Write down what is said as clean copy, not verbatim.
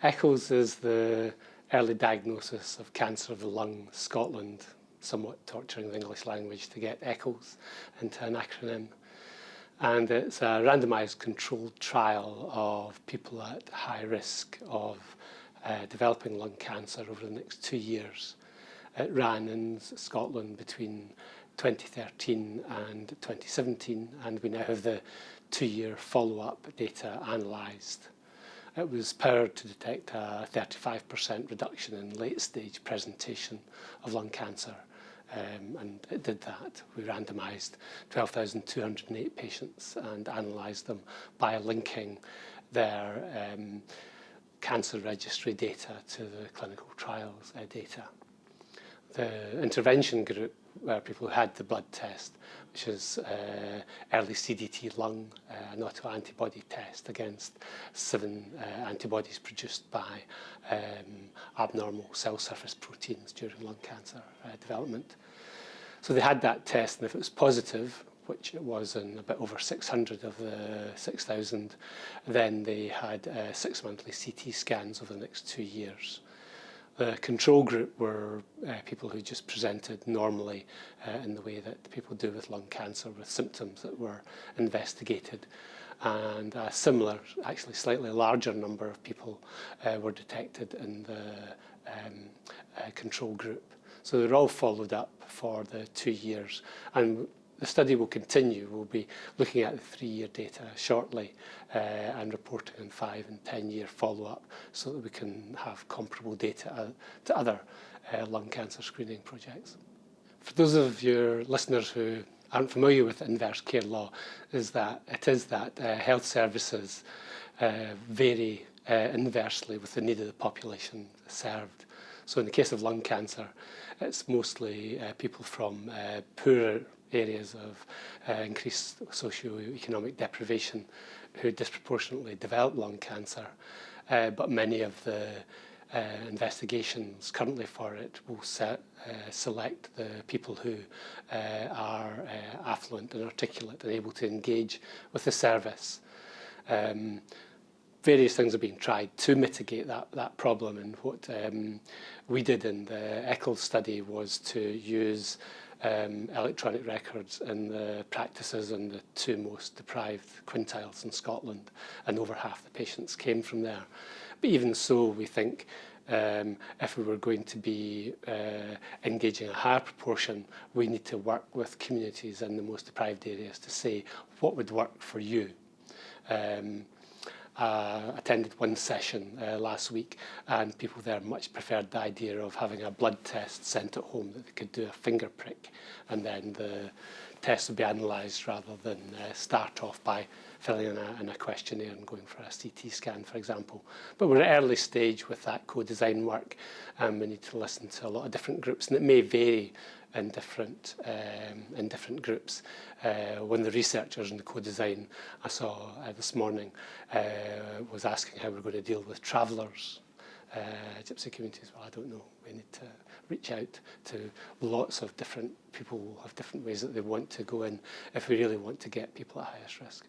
ECLS is the early diagnosis of cancer of the lung, Scotland, somewhat torturing the English language to get ECLS into an acronym. And it's a randomized controlled trial of people at high risk of developing lung cancer over the next 2 years. It ran in Scotland between 2013 and 2017, and we now have the 2-year follow-up data analysed. It was powered to detect a 35% reduction in late-stage presentation of lung cancer, and it did that. We randomised 12,208 patients and analysed them by linking their cancer registry data to the clinical trials data. The intervention group were people who had the blood test, which is EarlyCDT Lung, an autoantibody test against 7 antibodies produced by abnormal cell surface proteins during lung cancer development. So they had that test, and if it was positive, which it was in a bit over 600 of the 6,000, then they had 6 monthly CT scans over the next 2 years. The control group were people who just presented normally in the way that people do with lung cancer, with symptoms that were investigated. And a similar, actually slightly larger number of people were detected in the control group. So they're all followed up for the 2 years. And the study will continue. We'll be looking at the 3-year data shortly and reporting on 5- and 10-year follow-up so that we can have comparable data to other lung cancer screening projects. For those of your listeners who aren't familiar with inverse care law, it is that health services vary inversely with the need of the population served. So in the case of lung cancer, it's mostly people from poorer areas of increased socio-economic deprivation who disproportionately develop lung cancer, but many of the investigations currently for it will select the people who are affluent and articulate and able to engage with the service. Various things are being tried to mitigate that problem, and what we did in the ECLS study was to use electronic records in the practices in the 2 most deprived quintiles in Scotland, and over half the patients came from there. But even so, we think if we were going to be engaging a higher proportion, we need to work with communities in the most deprived areas to say what would work for you. Attended one session last week, and people there much preferred the idea of having a blood test sent at home that they could do a finger prick, and then the test would be analysed rather than start off by filling in a questionnaire and going for a CT scan, for example. But we're at early stage with that co-design work, and we need to listen to a lot of different groups, and it may vary in different groups. One of the researchers in the co-design I saw this morning was asking how we're going to deal with travellers, gypsy communities. Well, I don't know. We need to reach out to lots of different people who have different ways that they want to go in if we really want to get people at highest risk.